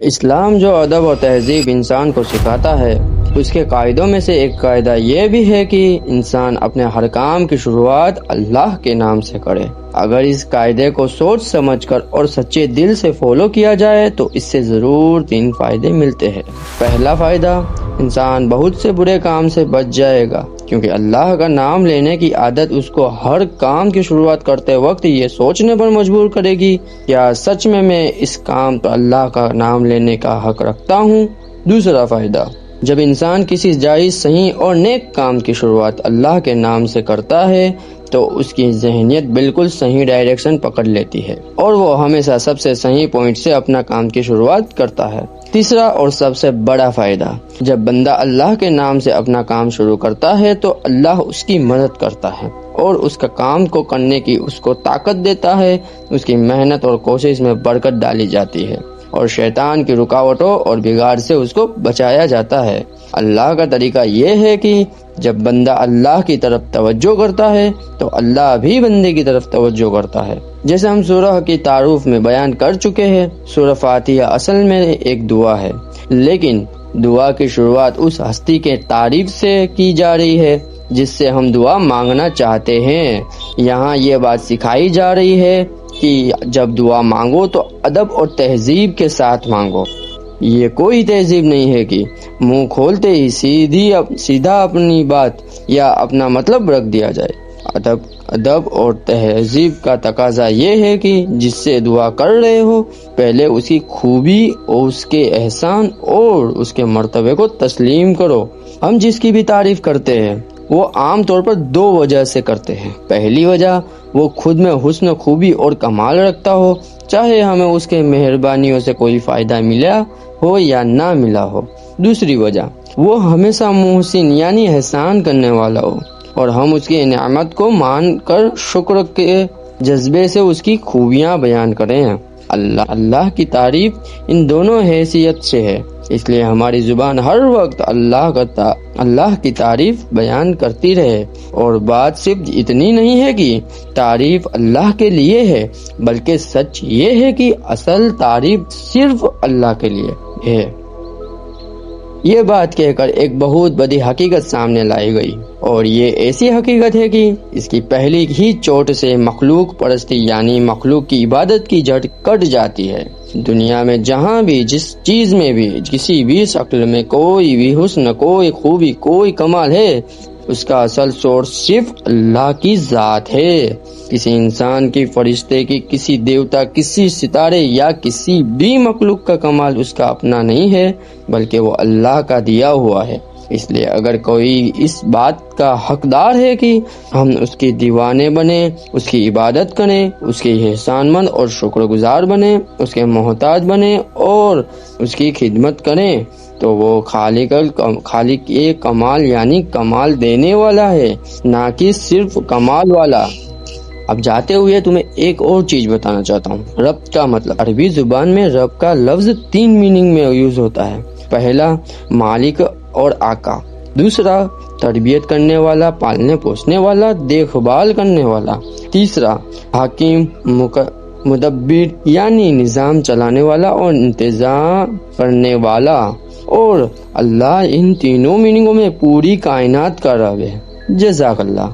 اسلام جو ادب اور تہذیب انسان کو سکھاتا ہے، اس کے قاعدوں میں سے ایک قاعدہ یہ بھی ہے کہ انسان اپنے ہر کام کی شروعات اللہ کے نام سے کرے۔ اگر اس قاعدے کو سوچ سمجھ کر اور سچے دل سے فالو کیا جائے تو اس سے ضرور 3 فائدے ملتے ہیں۔ پہلا فائدہ، انسان بہت سے برے کام سے بچ جائے گا، کیونکہ اللہ کا نام لینے کی عادت اس کو ہر کام کی شروعات کرتے وقت یہ سوچنے پر مجبور کرے گی، کیا سچ میں اس کام پر اللہ کا نام لینے کا حق رکھتا ہوں۔ دوسرا فائدہ، جب انسان کسی جائز، صحیح اور نیک کام کی شروعات اللہ کے نام سے کرتا ہے تو اس کی ذہنیت بالکل صحیح ڈائریکشن پکڑ لیتی ہے اور وہ ہمیشہ سب سے صحیح پوائنٹ سے اپنا کام کی شروعات کرتا ہے۔ تیسرا اور سب سے بڑا فائدہ، جب بندہ اللہ کے نام سے اپنا کام شروع کرتا ہے تو اللہ اس کی مدد کرتا ہے اور اس کا کام کو کرنے کی اس کو طاقت دیتا ہے، اس کی محنت اور کوشش میں برکت ڈالی جاتی ہے اور شیطان کی رکاوٹوں اور بگاڑ سے اس کو بچایا جاتا ہے۔ اللہ کا طریقہ یہ ہے کہ جب بندہ اللہ کی طرف توجہ کرتا ہے تو اللہ بھی بندے کی طرف توجہ کرتا ہے۔ جیسے ہم سورہ کی تعارف میں بیان کر چکے ہیں، سورہ فاتحہ اصل میں ایک دعا ہے، لیکن دعا کی شروعات اس ہستی کے تعریف سے کی جا رہی ہے جس سے ہم دعا مانگنا چاہتے ہیں۔ یہاں یہ بات سکھائی جا رہی ہے کہ جب دعا مانگو تو ادب اور تہذیب کے ساتھ مانگو۔ یہ کوئی تہذیب نہیں ہے کہ منہ کھولتے ہی سیدھا اپنی بات یا اپنا مطلب رکھ دیا جائے۔ ادب اور تہذیب کا تقاضا یہ ہے کہ جس سے دعا کر رہے ہو پہلے اس کی خوبی اور اس کے احسان اور اس کے مرتبے کو تسلیم کرو۔ ہم جس کی بھی تعریف کرتے ہیں وہ عام طور پر 2 وجہ سے کرتے ہیں۔ پہلی وجہ، وہ خود میں حسن، خوبی اور کمال رکھتا ہو، چاہے ہمیں اس کے مہربانیوں سے کوئی فائدہ ملا ہو یا نہ ملا ہو۔ دوسری وجہ، وہ ہمیشہ محسن یعنی احسان کرنے والا ہو اور ہم اس کی نعمت کو مان کر شکر کے جذبے سے اس کی خوبیاں بیان کریں۔ اللہ کی تعریف ان دونوں حیثیت سے ہے، اس لیے ہماری زبان ہر وقت اللہ کی تعریف بیان کرتی رہے۔ اور بات صرف اتنی نہیں ہے کہ تعریف اللہ کے لیے ہے، بلکہ سچ یہ ہے کہ اصل تعریف صرف اللہ کے لیے ہے۔ یہ بات کہہ کر ایک بہت بڑی حقیقت سامنے لائی گئی، اور یہ ایسی حقیقت ہے کہ اس کی پہلی ہی چوٹ سے مخلوق پرستی یعنی مخلوق کی عبادت کی جڑ کٹ جاتی ہے۔ دنیا میں جہاں بھی، جس چیز میں بھی، کسی بھی شکل میں کوئی بھی حسن، کوئی خوبی، کوئی کمال ہے، اس کا اصل سورس صرف اللہ کی ذات ہے۔ کسی انسان کی، فرشتے کی، کسی دیوتا، کسی ستارے یا کسی بھی مخلوق کا کمال اس کا اپنا نہیں ہے، بلکہ وہ اللہ کا دیا ہوا ہے۔ اس لیے اگر کوئی اس بات کا حقدار ہے کہ ہم اس کے دیوانے بنیں، اس کی عبادت کریں، اس کے احسان مند اور شکر گزار بنیں، اس کے محتاج بنیں اور اس کی خدمت کریں، تو وہ خالق کمال یعنی کمال دینے والا ہے، نہ کہ صرف کمال والا۔ اب جاتے ہوئے تمہیں ایک اور چیز بتانا چاہتا ہوں۔ رب کا مطلب، عربی زبان میں رب کا لفظ 3 میننگ میں یوز ہوتا ہے۔ پہلا، مالک اور آقا۔ دوسرا، تربیت کرنے والا، پالنے پوسنے والا، دیکھ بھال کرنے والا۔ تیسرا، حکیم، مدبر یعنی نظام چلانے والا اور انتظام کرنے والا۔ اور اللہ ان تینوں میننگوں میں پوری کائنات کا رب ہے۔ جزاک اللہ۔